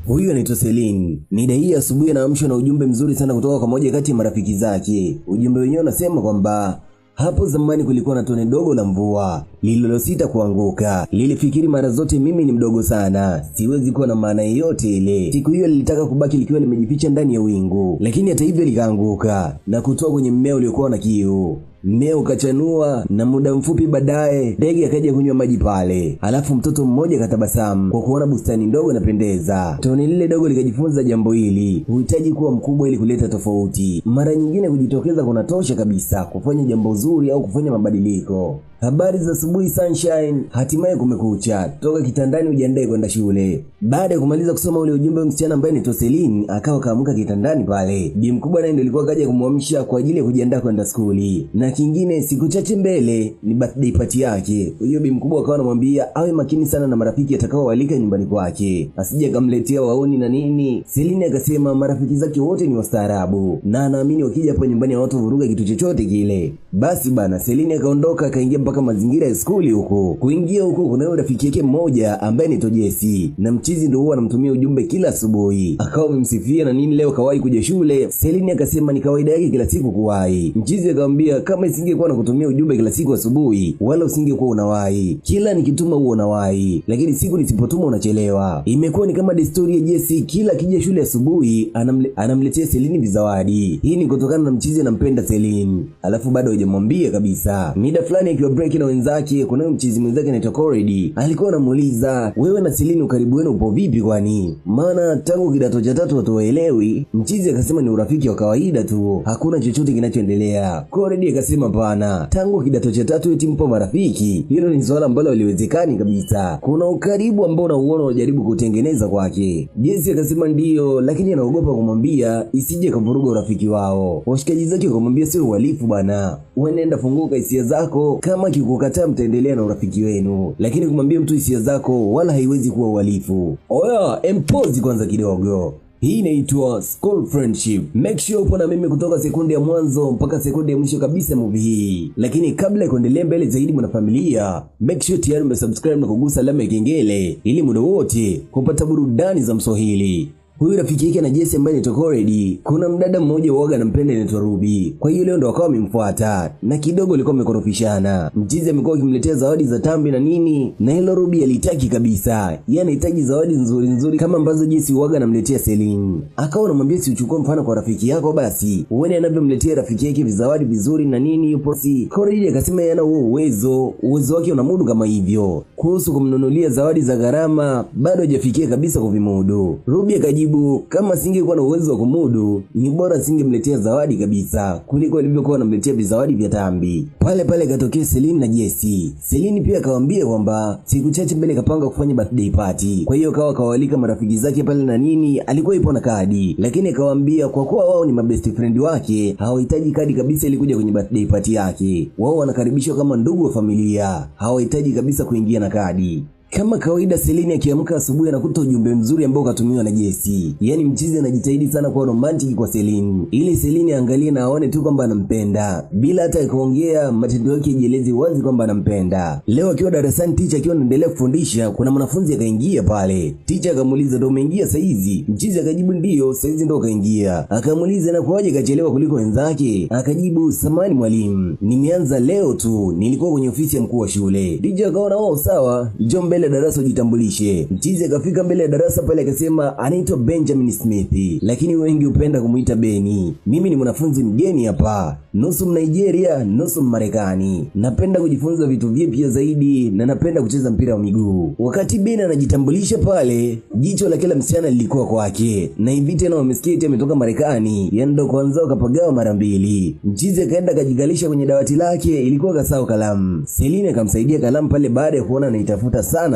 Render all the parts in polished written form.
Huyu anaitwa Celine. Mida hii asubuhi anaamshwa na ujumbe mzuri sana kutoka kwa moja kati ya marafiki zake. Ujumbe wenyewe unasema kwamba hapo zamani kulikuwa na tone dogo la mvua lililosita kuanguka. Lilifikiri mara zote mimi ni mdogo sana, siwezi kuwa na maana yoyote ile. Siku hiyo lilitaka kubaki likiwa limejificha ndani ya wingu, lakini hata hivyo likaanguka na kutoa kwenye mmea uliokuwa na kiu. Mmea ukachanua na muda mfupi baadaye ndege akaja kunywa maji pale. Alafu mtoto mmoja katabasamu kwa kuona bustani ndogo inapendeza. Tone lile dogo likajifunza jambo hili: huhitaji kuwa mkubwa ili kuleta tofauti. Mara nyingine kujitokeza kunatosha kabisa kufanya jambo zuri au kufanya mabadiliko. Habari za asubuhi sunshine, hatimaye kumekucha. Toka kitandani ujiandae kwenda shule. Baada ya kumaliza kusoma ule ujumbe, msichana ambaye ni Celine akawa kaamka kitandani pale. Bi mkubwa naye ndio alikuwa kaja kumwamsha kwa ajili ya kujiandaa kwenda skuli. Na kingine, siku chache mbele ni birthday party yake. Huyo bi mkubwa akawa anamwambia awe makini sana na marafiki atakaoalika nyumbani kwake, asije akamletea waoni na nini. Celine akasema marafiki zake wote ni wastaarabu na anaamini wakija hapa nyumbani watu vuruga kitu chochote kile. Basi bana, Celine akaondoka akaingia mpaka mazingira ya skuli huko. Kuingia huko kuna rafiki yake mmoja ambaye ni Tojesi, na mchizi ndio huwa anamtumia ujumbe kila asubuhi. Akawa amemsifia na nini leo kawahi kuja shule. Celine akasema ni kawaida yake kila siku kuwahi. Mchizi akamwambia kama isingekuwa na kutumia ujumbe kila siku asubuhi wala usingekuwa unawahi. Kila nikituma huo unawahi, lakini siku nisipotuma unachelewa. Imekuwa ni kama desturi ya Jesse, kila kija shule asubuhi anamletea Celine vizawadi. Hii ni kutokana na mchizi anampenda Celine. Alafu bado hajamwambia kabisa. Mida fulani akiwa break na wenzake, kuna mchizi mwenzake anaitwa Coredy. Alikuwa anamuuliza, wewe na Celine ukaribu wenu upo vipi kwani? Maana tangu kidato cha 3 hatuelewi. Mchizi akasema ni urafiki wa kawaida tu, hakuna chochote kinachoendelea. Coredy akasema bana, tangu kidato cha 3 eti mpo marafiki? Hilo ni swala ambalo haliwezekani kabisa. Kuna ukaribu ambao unauona unajaribu kutengeneza kwake. Jesse akasema ndio, lakini anaogopa kumwambia isije kuvuruga urafiki wao. Washikaji zake wakamwambia sio uhalifu bana, unaenda funguka hisia zako, kama kikukataa mtaendelea na urafiki wenu, lakini kumwambia mtu hisia zako wala haiwezi kuwa uhalifu. Oya, empozi kwanza kidogo. Hii inaitwa school friendship. Make sure upo na mimi kutoka sekunde ya mwanzo mpaka sekunde ya mwisho kabisa movie hii. Lakini kabla ya kuendelea mbele zaidi mwanafamilia, make sure tayari umesubscribe na kugusa alama ya kengele ili muda wote kupata burudani za Mswahili. Huyu rafiki yake na Jesse ambaye ni Coredy, kuna mdada mmoja waga anampenda anaitwa Ruby. Kwa hiyo leo ndo wakawa wamemfuata na kidogo walikuwa wamekorofishana. Mchizi amekuwa akimletea zawadi za tambi na nini, na hilo Ruby alitaki kabisa. Yeye anahitaji zawadi nzuri nzuri kama ambazo Jesse waga anamletea Celine. Akawa anamwambia si uchukue mfano kwa rafiki yako basi, uone anavyomletea rafiki yake vizawadi vizuri na nini yupo si. Coredy akasema yana huo uwezo wake unamudu kama hivyo. Kuhusu kumnunulia zawadi za gharama bado hajafikia kabisa kuvimudu. Ruby akajibu kama singekuwa na uwezo wa kumudu ni bora singemletea zawadi kabisa kuliko alivyokuwa anamletea vizawadi vya tambi. Pale pale katokea Celine na Jesse. Celine pia akawaambia kwamba siku chache mbele kapanga kufanya birthday party. Kwa hiyo kawalika marafiki zake pale na nini, alikuwa ipo na kadi, lakini akawaambia kwa kuwa wao ni mabest friend wake hawahitaji kadi kabisa ili kuja kwenye birthday party yake. Wao wanakaribishwa kama ndugu wa familia, hawahitaji kabisa kuingia na kadi. Kama kawaida Celine akiamka asubuhi anakuta ujumbe mzuri ambao katumiwa na Jesse. Yaani mchizi anajitahidi sana kuwa romantic kwa Celine, ili Celine angalie na aone tu kwamba anampenda bila hata kuongea, matendo yake yajieleze wazi kwamba anampenda. Leo akiwa darasani, teacher akiwa anaendelea kufundisha, kuna mwanafunzi akaingia pale. Teacher akamuuliza ndo umeingia saa hizi? Mchizi akajibu ndio, saa hizi ndo kaingia. Akamuuliza na kwaje kachelewa kuliko wenzake? Akajibu samahani mwalimu, nimeanza leo tu, nilikuwa kwenye ofisi ya mkuu wa shule. Teacher akaona wao sawa, njoo mbele darasa ujitambulishe. Mchizi akafika mbele ya darasa pale akasema anaitwa Benjamin Smith, lakini wengi hupenda kumuita Beni. Mimi ni mwanafunzi mgeni hapa, nusu Nigeria, nusu Marekani. Napenda kujifunza vitu vipya zaidi na napenda kucheza mpira wa miguu. Wakati Beni anajitambulisha pale, jicho la kila msichana lilikuwa kwake. Na hivi tena wamesikia eti ametoka Marekani, yaani ndo kwanza kapagawa mara mbili. Mchizi akaenda kajigalisha kwenye dawati lake, ilikuwa kasahau kalamu. Celine akamsaidia kalamu pale baada ya kuona anaitafuta sana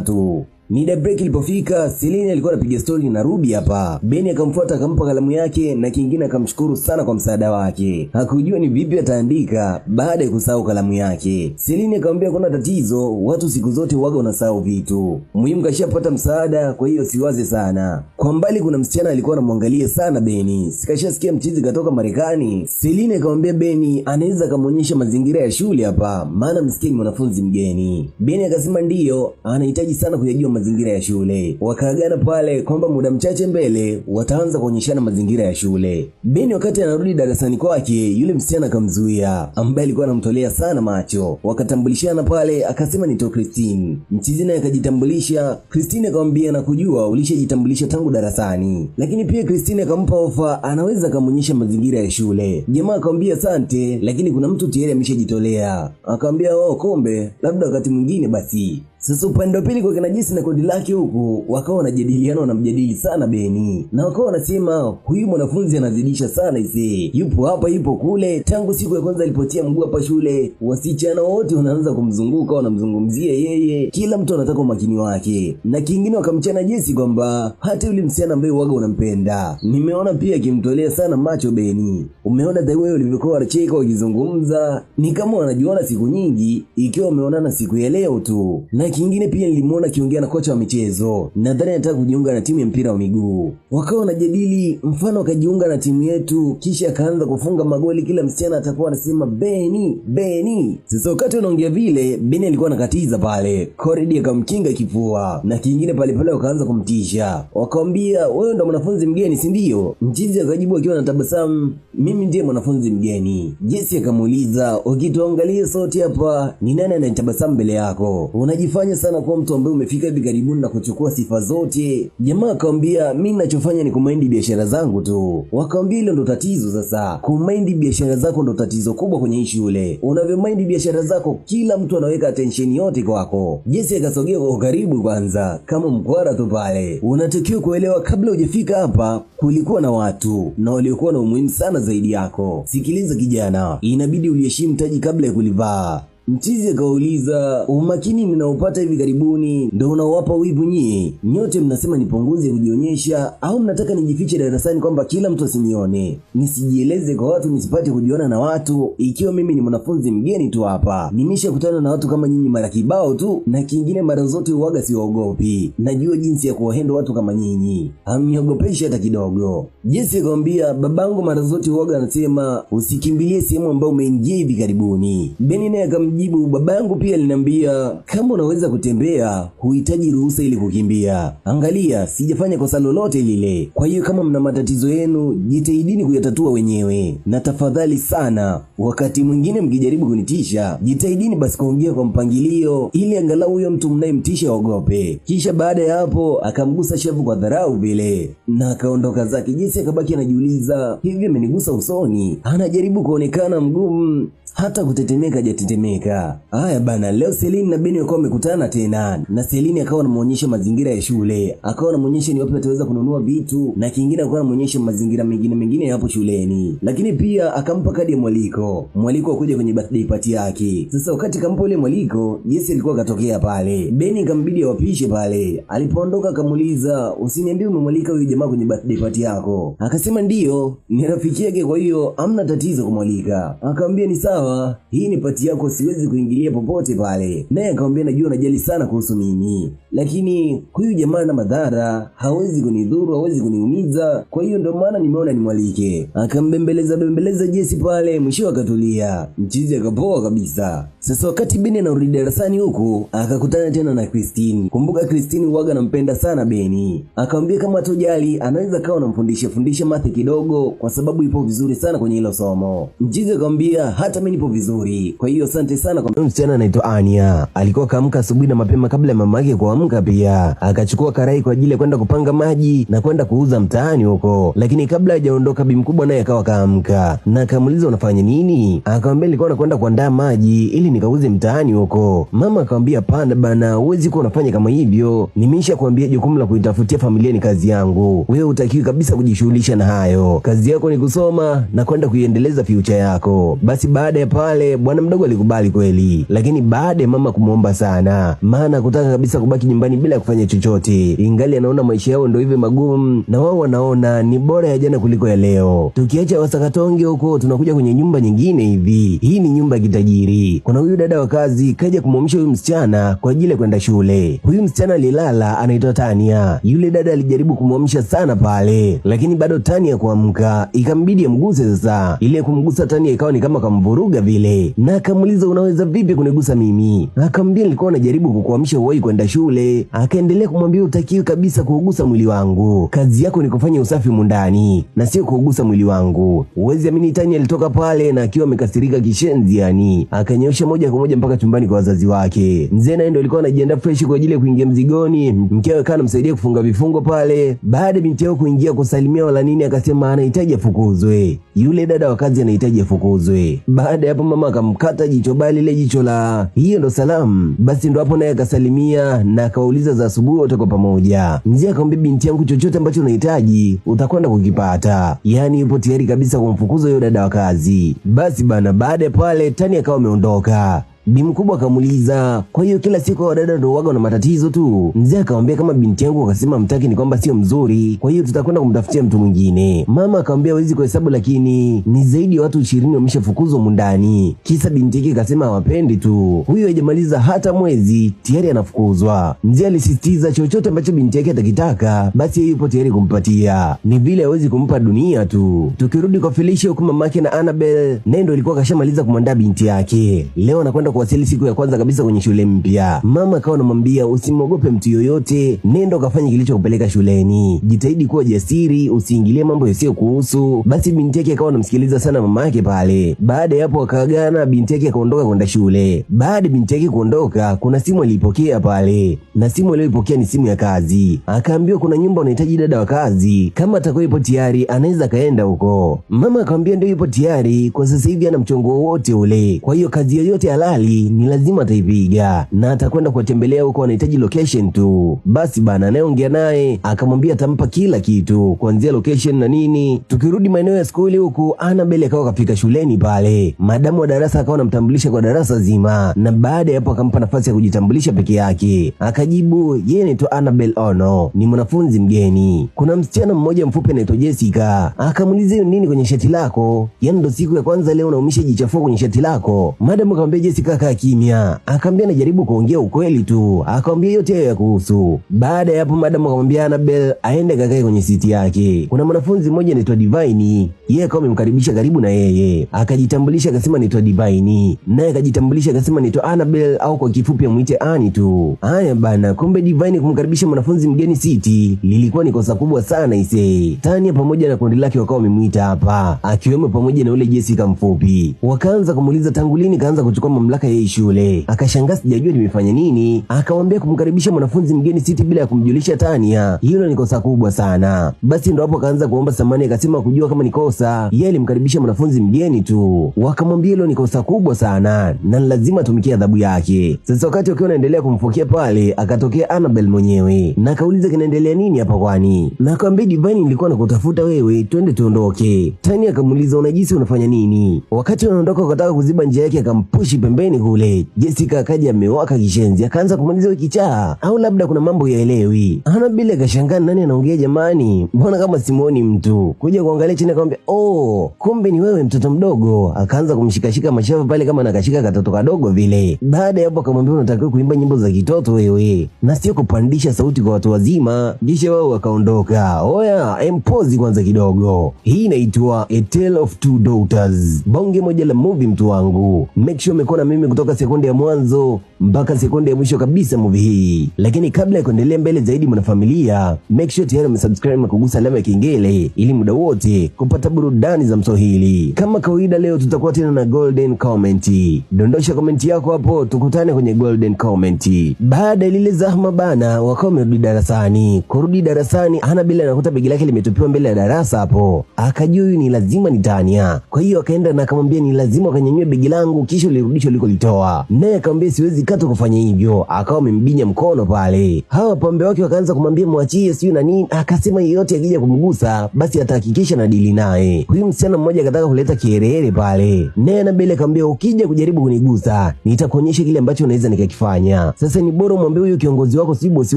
tu. Mida break ilipofika, Celine alikuwa anapiga story na Ruby hapa. Beni akamfuata akampa kalamu yake na kingine akamshukuru sana kwa msaada wake. Hakujua ni vipi ataandika baada ya kusahau kalamu yake. Celine akamwambia kuna tatizo, watu siku zote waga unasahau vitu. Muhimu kashapata msaada, kwa hiyo siwaze sana. Kwa mbali kuna msichana alikuwa anamwangalia sana Beni. Sikashasikia mchizi katoka Marekani. Celine akamwambia Beni anaweza kumuonyesha mazingira ya shule hapa, maana msikia ni mwanafunzi mgeni. Beni akasema ndio, anahitaji sana kujua mazingira ya shule. Wakaagana pale kwamba muda mchache mbele wataanza kuonyeshana mazingira ya shule. Beni wakati anarudi darasani kwake, yule msichana akamzuia ambaye alikuwa anamtolea sana macho. Wakatambulishana pale, akasema ni to Christine. Mchizi naye akajitambulisha. Christine akamwambia na kujua ulishajitambulisha tangu darasani. Lakini pia Christine akampa ofa anaweza kumuonyesha mazingira ya shule. Jamaa akamwambia asante, lakini kuna mtu tayari ameshajitolea. Akamwambia kombe labda wakati mwingine basi. Sasa upande wa pili kwa kina Jesse na kundi lake huku wakawa wanajadiliana, wanamjadili sana Beni. Na wakawa wanasema huyu mwanafunzi anazidisha sana ise. Yupo hapa yupo kule, tangu siku ya kwanza alipotia mguu hapa shule, wasichana wote wanaanza kumzunguka, wanamzungumzia yeye. Kila mtu anataka umakini wake. Na kingine wakamchana Jesse kwamba hata yule msichana ambaye waga unampenda. Nimeona pia akimtolea sana macho Beni. Umeona the way walivyokuwa wanacheka wakizungumza, ni kama wanajiona siku nyingi ikiwa wameonana siku ya leo tu. Na kingine pia nilimuona kiongea na kocha wa michezo. Nadhani anataka kujiunga na timu ya mpira wa miguu. Wakawa wanajadili mfano akajiunga na timu yetu kisha akaanza kufunga magoli, kila msichana atakuwa anasema Beni. Sasa wakati wanaongea vile, Beni alikuwa anakatiza pale. Coridi akamkinga kifua. Na kingine pale wakaanza kumtisha. Wakamwambia wewe ndo mwanafunzi mgeni si ndio? Mchizi akajibu akiwa na tabasamu, mimi ndiye mwanafunzi mgeni. Jesse akamuuliza, ukituangalia sote hapa ni nani anayetabasamu mbele yako? Unajifanya sana kwa mtu ambaye umefika hivi karibuni na kuchukua sifa zote. Jamaa akamwambia mimi ninachofanya ni kumind biashara zangu tu. Wakamwambia hilo ndo tatizo sasa. Kumind biashara zako ndo tatizo kubwa kwenye hii shule. Unavyomind biashara zako kila mtu anaweka attention yote kwako. Jesse akasogea kwa karibu kwanza kama mkwara tu pale. Unatakiwa kuelewa kabla hujafika hapa kulikuwa na watu na waliokuwa na umuhimu sana zaidi yako. Sikiliza kijana, inabidi uliheshimu taji kabla ya kulivaa. Mchizi akauliza, umakini ninaopata hivi karibuni ndio unaowapa wivu nyie? Nyote mnasema nipunguze kujionyesha au mnataka nijifiche darasani kwamba kila mtu asinione? Nisijieleze kwa watu, nisipate kujiona na watu ikiwa mimi ni mwanafunzi mgeni tu hapa. Nimeshakutana na watu kama nyinyi mara kibao tu, na kingine mara zote uwaga siwaogopi. Najua jinsi ya kuwahendo watu kama nyinyi. Hamniogopeshi hata kidogo. Jesse akamwambia, babangu mara zote uwaga anasema usikimbilie sehemu ambayo umeingia hivi karibuni. Beni naye akamjibu, babangu pia aliniambia kama unaweza kutembea huhitaji ruhusa ili kukimbia. Angalia, sijafanya kosa lolote lile. Kwa hiyo kama mna matatizo yenu jitahidini kuyatatua wenyewe. Na tafadhali sana, wakati mwingine mkijaribu kunitisha, jitahidini basi kuongea kwa mpangilio ili angalau huyo mtu mnayemtisha ogope. Kisha baada ya hapo akamgusa shavu kwa dharau vile na akaondoka zake. Jesse akabaki anajiuliza, hivi amenigusa usoni? Anajaribu kuonekana mgumu, hata kutetemeka hajatetemeka. Haya bana, leo Celine na Beni wakawa wamekutana tena. Na Celine akawa anamuonyesha mazingira ya shule. Akawa anamuonyesha ni wapi ataweza kununua vitu, na kingine akawa anamuonyesha mazingira mengine hapo shuleni. Lakini pia akampa kadi ya mwaliko wa kuja kwenye birthday party yake. Sasa wakati kampa ile mwaliko, Jesse alikuwa katokea pale. Beni akambidi awapishe pale. Alipoondoka akamuuliza, usiniambie umemwalika huyu jamaa kwenye birthday party yako? Akasema ndio, ni rafiki yake kwa hiyo hamna tatizo kumwalika. Akamwambia ni sawa, hii ni party yako, siwezi kuingilia popote pale. Naye akamwambia najua unajali sana kuhusu mimi, lakini huyu jamaa na madhara, hawezi kunidhuru, hawezi kuniumiza, kwa hiyo ndio maana nimeona nimwalike. Akambembeleza Jesse pale, mwisho akatulia. Mchizi akapoa kabisa. Sasa wakati Beni anarudi darasani huku, akakutana tena na Christine. Kumbuka Christine huaga anampenda sana Beni. Akamwambia kama hatojali anaweza kawa anamfundisha math kidogo kwa sababu ipo vizuri sana kwenye hilo somo. Mchizi akamwambia hata mimi nipo vizuri, kwa hiyo asante sana. Kwa msichana anaitwa Ania, alikuwa kaamka asubuhi na mapema kabla ya mama yake kuamka pia. Akachukua karai kwa ajili ya kwenda kupanga maji na kwenda kuuza mtaani huko. Lakini kabla hajaondoka bi mkubwa naye akawa kaamka. Na akamuuliza unafanya nini? Akamwambia nilikuwa nakwenda kuandaa maji ili nikauze mtaani huko. Mama akamwambia pana bana, huwezi kuwa unafanya kama hivyo. Nimesha kuambia jukumu la kuitafutia familia ni kazi yangu. Wewe hutakiwi kabisa kujishughulisha na hayo. Kazi yako ni kusoma na kwenda kuiendeleza future yako. Basi baada ya pale bwana mdogo alikubali kweli. Lakini baada ya mama kumuomba sana, maana kutaka kabisa kubaki nyumbani bila kufanya chochote. Ingali anaona maisha yao ndio hivi magumu na wao wanaona ni bora ya jana kuliko ya leo. Tukiacha Wasakatonge huko tunakuja kwenye nyumba nyingine hivi. Hii ni nyumba ya kitajiri. Kuna huyu dada wa kazi kaja kumwamsha huyu msichana kwa ajili ya kwenda shule. Huyu msichana alilala anaitwa Tania. Yule dada alijaribu kumwamsha sana pale, lakini bado Tania kuamka. Ikambidi amguse sasa. Ile kumgusa Tania ikawa ni kama kamvuruga vile. Na akamuuliza unaweza vipi kunigusa mimi? Akamwambia nilikuwa najaribu kukuamsha uwahi kwenda shule. Akaendelea kumwambia utakiwi kabisa kuugusa mwili wangu. Kazi yako ni kufanya usafi mundani na sio kuugusa mwili wangu. Uwezi amini Tani alitoka pale na akiwa amekasirika kishenzi yani. Akanyosha moja kwa moja mpaka chumbani kwa wazazi wake. Mzee naye ndio alikuwa anajiandaa fresh kwa ajili ya kuingia mzigoni. Mkewe kana msaidia kufunga vifungo pale. Baada binti yao kuingia kusalimia wala nini akasema anahitaji afukuzwe. Yule dada wa kazi anahitaji afukuzwe. Baada ya hapo mama akamkata jicho bali ile jicho la hiyo ndo salamu. Basi ndo hapo naye akasalimia na akauliza za asubuhi wote kwa pamoja. Mzee akamwambia binti yangu chochote ambacho unahitaji utakwenda kukipata. Yani yupo tayari kabisa kumfukuza yule dada wa kazi. Basi bana baada ya pale Tani akawa ameondoka. Bi mkubwa akamuuliza, kwa hiyo kila siku wadada ndio waga na matatizo tu? Mzee akamwambia kama binti yangu akasema mtaki ni kwamba sio mzuri, kwa hiyo tutakwenda kumtafutia mtu mwingine. Mama akamwambia hawezi kuhesabu lakini ni zaidi ya watu 20 wameshafukuzwa mundani. Kisa binti yake akasema hawapendi tu. Huyo hajamaliza hata mwezi tayari anafukuzwa. Mzee alisisitiza chochote ambacho binti yake atakitaka basi yeye yupo tayari kumpatia. Ni vile hawezi kumpa dunia tu. Tukirudi kwa Felicia huko mamake na Annabel, Nendo alikuwa kashamaliza kumwandaa binti yake. Leo anakwenda kuwasili siku ya kwanza kabisa kwenye shule mpya. Mama akawa anamwambia usimwogope mtu yoyote, nenda kafanye kilichokupeleka shuleni. Jitahidi kuwa jasiri, usiingilie mambo yasiyo kuhusu. Basi binti yake akawa anamsikiliza sana mama yake pale. Baada ya hapo akaagana, binti yake akaondoka kwenda shule. Baada binti yake kuondoka, kuna simu alipokea pale. Na simu aliyopokea ni simu ya kazi. Akaambiwa kuna nyumba unahitaji dada wa kazi. Kama atakuwa yupo tayari, anaweza kaenda huko. Mama akamwambia ndio yupo tayari, kwa sasa hivi ana mchongo wote ule. Kwa hiyo kazi yoyote halali ni lazima ataipiga na atakwenda kuwatembelea huko, anahitaji location tu. Basi bana anayeongea naye akamwambia atampa kila kitu kuanzia location na nini. Tukirudi maeneo ya skuli huku, Annabel akawa kafika shuleni pale. Madamu wa darasa akawa anamtambulisha kwa darasa zima, na baada ya hapo akampa nafasi ya kujitambulisha peke yake. Akajibu yeye anaitwa Annabel Ono, ni mwanafunzi mgeni. Kuna msichana mmoja mfupi anaitwa Jessica. Akamuuliza nini kwenye shati lako? Yaani ndo siku ya kwanza leo unaumisha jichafua kwenye shati lako? Madamu akamwambia Jessica kaa kimya. Akamwambia najaribu kuongea ukweli tu. Akamwambia yote ya kuhusu. Baada ya hapo madamu akamwambia Annabel aende kakae kwenye siti yake. Kuna mwanafunzi mmoja anaitwa Divine. Yeye akawa amemkaribisha karibu na yeye. Akajitambulisha akasema anaitwa Divine. Naye akajitambulisha akasema anaitwa Annabel au kwa kifupi amuite Ani tu. Haya bana, kumbe Divine kumkaribisha mwanafunzi mgeni siti lilikuwa ni kosa kubwa sana ise. Tania pamoja na kundi lake wakawa wamemuita hapa, akiwemo pamoja na ule Jessica mfupi. Wakaanza kumuuliza tangu lini kaanza kuchukua mamlaka ya shule. Akashangaa sijajua nimefanya nini. Akamwambia kumkaribisha mwanafunzi mgeni siti bila ya kumjulisha Tania, hilo ni kosa kubwa sana. Basi ndo hapo akaanza kuomba samani, akasema kujua kama ni kosa, yeye alimkaribisha mwanafunzi mgeni tu. Wakamwambia hilo ni kosa kubwa sana na lazima tumikie adhabu yake. Sasa wakati wakiwa wanaendelea kumfokea pale, akatokea Annabel mwenyewe na akauliza kinaendelea nini hapa kwani? Na akamwambia Divine nilikuwa nakutafuta wewe, twende tuondoke. Tania akamuuliza unajisi unafanya nini? Wakati wanaondoka wakataka kuziba njia yake akampushi pembeni kule. Jessica akaja amewaka kishenzi, akaanza kumaliza wiki kichaa au labda kuna mambo yaelewi. Annabel akashangaa nani anaongea jamani? Mbona kama simuoni mtu? Kuja kuangalia chini akamwambia, "Oh, kumbe ni wewe mtoto mdogo." Akaanza kumshikashika mashavu pale kama anakashika katoto kadogo vile. Baada ya hapo akamwambia unatakiwa kuimba nyimbo za kitoto wewe na sio kupandisha sauti kwa watu wazima. Kisha wao wakaondoka. Oya, empozi kwanza kidogo. Hii inaitwa A Tale of Two Daughters. Bonge moja la movie mtu wangu. Make sure umekuwa na mimi kutoka sekunde ya mwanzo mpaka sekunde ya mwisho kabisa movie hii. Lakini kabla ya kuendelea mbele zaidi mwanafamilia, make sure tayari umesubscribe na kugusa alama ya kengele ili muda wote kupata burudani za Mswahili. Kama kawaida leo tutakuwa tena na golden comment. Dondosha comment yako hapo tukutane kwenye golden comment. Baada ya lile zahma bana wakawa wamerudi darasani. Kurudi darasani Annabel anakuta begi lake limetupiwa mbele ya darasa hapo. Akajua huyu ni lazima ni Tania. Kwa hiyo akaenda na akamwambia ni lazima ukanyanyue begi langu kisha ulirudishe ulikolitoa. Naye akamwambia siwezi kata kufanya hivyo. Akawa amembinya mkono pale. Hawa pambe wake wakaanza kumwambia muachie sio na nini. Akasema yeyote akija kumgusa basi atahakikisha na dili naye. Huyu msichana mmoja akataka kuleta kiherehere pale. Naye Annabel akamwambia ukija kujaribu kunigusa nitakuonyesha kile ambacho unaweza nikakifanya. Sasa ni bora umwambie huyu kiongozi wako si bosi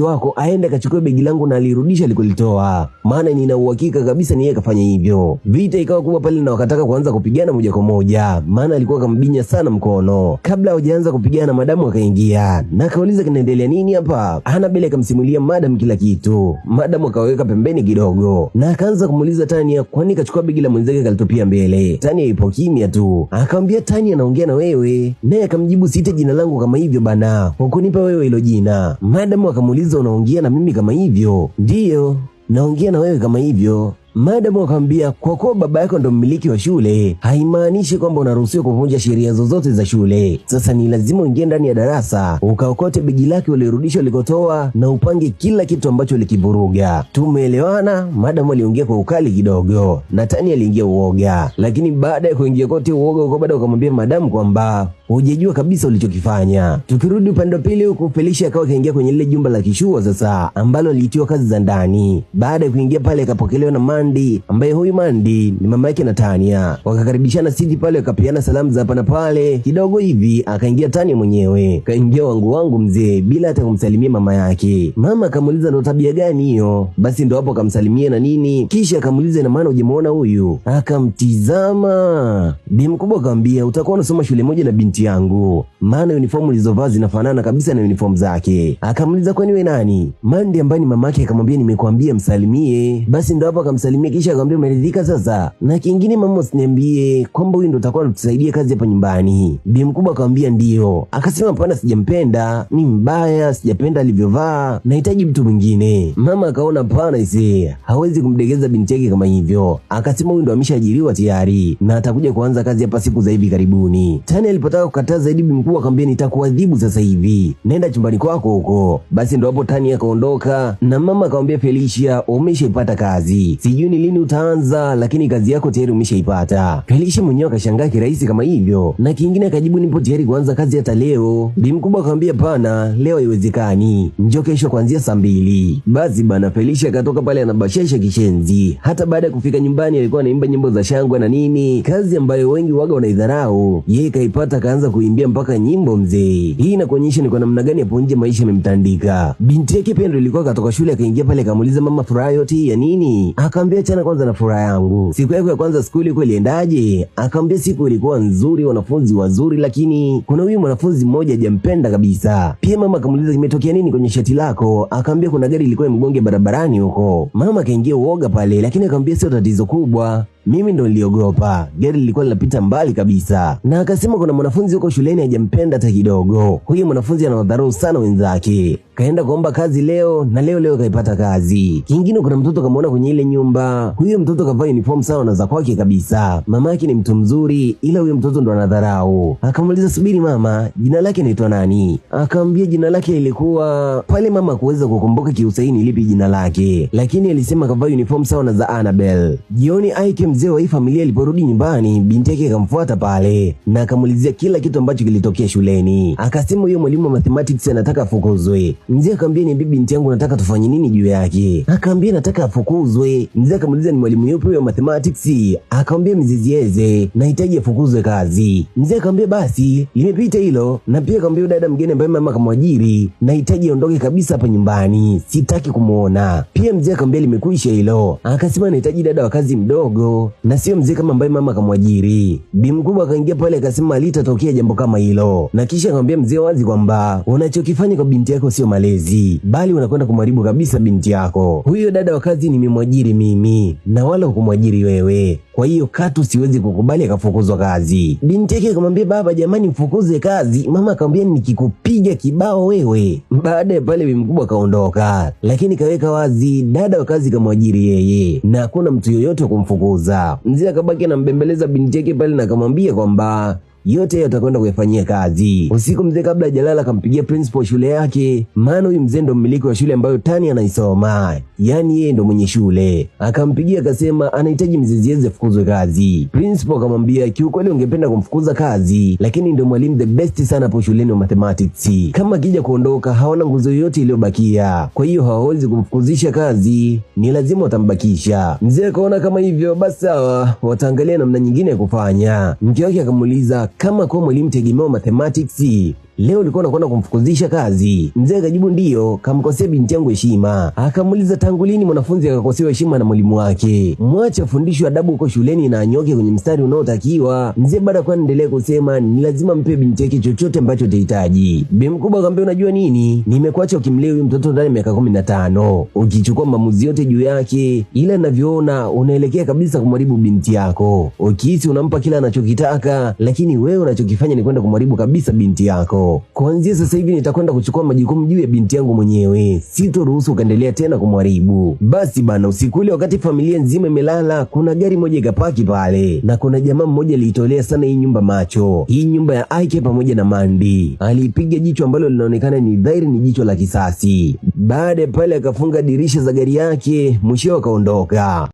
wako aende akachukue begi langu na alirudisha alikolitoa. Maana nina uhakika kabisa ni yeye kafanya hivyo. Vita ikawa kubwa pale na wakataka kuanza kupigana moja kwa moja. Maana alikuwa kambinya sana mkono. Kabla hajaanza kupigana, madamu akaingia na akauliza kinaendelea nini hapa. Annabel akamsimulia madam kila kitu. Madam akaweka pembeni kidogo na akaanza kumuuliza Tania kwani kachukua begi la mwenzake kalitupia mbele. Tania ipo kimya tu. Akamwambia Tania anaongea na wewe. Naye akamjibu sita jina langu kama hivyo bana. Hukunipa wewe hilo jina. Madam akamuuliza unaongea na mimi kama hivyo? Ndiyo, naongea na wewe kama hivyo. Madam akamwambia kwa kuwa baba yako ndo mmiliki wa shule haimaanishi kwamba unaruhusiwa kuvunja sheria zozote za shule. Sasa ni lazima uingie ndani ya darasa ukaokote begi lake ulirudisha ulikotoa na upange kila kitu ambacho ulikivuruga. Tumeelewana? Madam aliongea kwa ukali kidogo na Tania aliingia uoga, lakini baada ya kuingia kote uoga uko baada akamwambia madam kwamba hujajua kabisa ulichokifanya. Tukirudi upande wa pili huko, Felicia akawa kaingia kwenye ile jumba la kishua sasa ambalo aliitiwa kazi za ndani. Baada ya kuingia pale akapokelewa na Mandy, ambaye huyu Mandy ni mama yake na Tania. Wakakaribishana siti pale, wakapiana salamu za hapa na pale. Kidogo hivi akaingia Tania mwenyewe. Kaingia wangu mzee bila hata kumsalimia mama yake. Mama akamuuliza ndo tabia gani hiyo? Basi ndo hapo akamsalimia na nini. Kisha akamuuliza ina maana hujamuona huyu? Akamtizama. Bi mkubwa akamwambia utakuwa unasoma shule moja na binti yangu, maana uniform ulizovaa zinafanana kabisa na uniform zake. Akamuuliza kwani wewe nani? Mandy ambaye ni mamake akamwambia nimekuambia msalimie. Basi ndo hapo akamsalimia kisha akamwambia umeridhika sasa? Na kingine mama usiniambie kwamba huyu ndo utakuwa unatusaidia kazi hapa nyumbani. Bi mkubwa akamwambia ndio. Akasema hapana, sijampenda, ni mbaya, sijapenda alivyovaa, nahitaji mtu mwingine. Mama akaona hapana ise, hawezi kumdegeza binti yake kama hivyo. Akasema huyu ndo ameshaajiriwa tayari na atakuja kuanza kazi hapa siku za hivi karibuni. Tani alipotaka kukataa zaidi, bi mkubwa akamwambia nitakuadhibu sasa hivi, nenda chumbani kwako huko. Basi ndo hapo Tani akaondoka na mama akamwambia Felicia umeshaipata kazi, sijui ni lini utaanza, lakini kazi yako tayari umeshaipata. Felicia mwenyewe akashangaa kirahisi kama hivyo, na kingine akajibu nipo tayari kuanza kazi hata leo. Bi mkubwa akamwambia pana, leo haiwezekani, njoo kesho kuanzia saa 2. Basi bana Felicia akatoka pale anabashesha kishenzi. Hata baada ya kufika nyumbani alikuwa anaimba nyimbo za shangwe na nini, kazi ambayo wengi waga wanaidharau, yeye kaipata kaanza kuimbia mpaka nyimbo mzee. Hii inakuonyesha ni kwa namna gani hapo nje maisha yamemtandika. Binti yake Pendo ilikuwa katoka shule akaingia pale akamuuliza mama furaha yote ya nini? Akamwambia chana kwanza na furaha yangu. Siku yako ya kwanza skuli kweli iliendaje? Akamwambia siku ilikuwa nzuri, wanafunzi wazuri, lakini kuna huyu mwanafunzi mmoja hajampenda kabisa. Pia mama akamuuliza kimetokea nini kwenye shati lako? Akamwambia kuna gari ilikuwa imgonge barabarani huko. Mama akaingia uoga pale, lakini akamwambia sio tatizo kubwa, mimi ndo niliogopa, gari lilikuwa linapita mbali kabisa. Na akasema kuna mwanafunzi huko shuleni hajampenda hata kidogo. Huyo mwanafunzi anawadharau sana wenzake. Kaenda kuomba kazi leo na leo kaipata kazi. Kingine kuna mtoto kamaona kwenye ile nyumba. Huyo mtoto kavaa uniform sawa na za kwake kabisa. Mama yake ni mtu mzuri ila huyo mtoto ndo anadharau. Akamuuliza subiri mama, jina lake naitwa nani? Akamwambia jina lake ilikuwa pale mama kuweza kukumbuka kiusaini lipi jina lake, lakini alisema kavaa uniform sawa na za Annabel. Jioni Ike mzee wa hii familia aliporudi nyumbani, binti yake akamfuata pale na akamuulizia kila kitu ambacho kilitokea shuleni. Akasema huyo mwalimu wa mathematics anataka afukuzwe. Mzee akamwambia ni bibi binti yangu nataka tufanye nini juu yake? Akamwambia nataka afukuzwe. Mzee akamuuliza ni mwalimu yupi huyo mathematics? Akamwambia Mzizieze, nahitaji afukuzwe kazi. Mzee akamwambia basi limepita hilo, na pia akamwambia dada mgeni ambaye mama akamwajiri nahitaji aondoke kabisa hapa nyumbani, sitaki kumuona. Pia mzee akamwambia limekwisha hilo. Akasema nahitaji dada wa kazi mdogo na sio mzee kama ambaye mama akamwajiri. Bi mkubwa akaingia pale akasema litatokea jambo kama hilo, na kisha akamwambia mzee wazi kwamba unachokifanya kwa binti yako sio malezi, bali unakwenda kumharibu kabisa binti yako. Huyo dada wa kazi nimemwajiri mimi na wala hukumwajiri wewe, kwa hiyo katu siwezi kukubali akafukuzwa kazi. Binti yake akamwambia baba jamani mfukuze kazi. Mama akamwambia nikikupiga kibao wewe. Baada ya pale bi mkubwa kaondoka, lakini kaweka wazi dada wa kazi kamwajiri yeye na hakuna mtu yoyote kumfukuza. Mzee akabaki anambembeleza binti yake pale na akamwambia kwamba yote yatakwenda kuyafanyia kazi. Usiku mzee kabla hajalala akampigia principal shule yake, maana huyu mzee ndo mmiliki wa shule ambayo Tani anaisoma, yani yeye ndo mwenye shule. Akampigia akasema anahitaji Mzizieze afukuzwe kazi. Principal akamwambia kiukweli ungependa kumfukuza kazi, lakini ndo mwalimu the best sana hapo shuleni wa mathematics, kama akija kuondoka hawana nguzo yoyote iliyobakia, kwa hiyo hawawezi kumfukuzisha kazi, ni lazima watambakisha. Mzee akaona kama hivyo basi sawa, wataangalia namna nyingine ya kufanya. Mke wake akamuuliza kama kwa mwalimu tegemeo mathematics leo ulikuwa unakwenda kumfukuzisha kazi? Mzee akajibu ndiyo, kamkosea binti yangu heshima. Akamuuliza tangu lini mwanafunzi akakosewa heshima na mwalimu wake? Mwache afundishwe adabu huko shuleni na anyoke kwenye mstari unaotakiwa. Mzee baada kwa endelea kusema ni lazima mpe binti yake chochote ambacho atahitaji. Bi mkubwa akamwambia unajua nini? Nimekuacha ukimlea huyu mtoto ndani ya miaka 15. Ukichukua maamuzi yote juu yake, ila ninavyoona unaelekea kabisa kumharibu binti yako. Ukihisi unampa kila anachokitaka, lakini wewe unachokifanya ni kwenda kumharibu kabisa binti yako. Kuanzia sasa hivi nitakwenda kuchukua majukumu juu ya binti yangu mwenyewe. Sitoruhusu ukaendelea tena kumharibu. Basi bana, usiku ule wakati familia nzima imelala, kuna gari moja ikapaki pale na kuna jamaa mmoja aliitolea sana hii nyumba macho. Hii nyumba ya Ike pamoja na Mandy. Alipiga jicho ambalo linaonekana ni dhahiri ni jicho la kisasi. Baada ya pale akafunga dirisha za gari yake, mwisho akaondoka.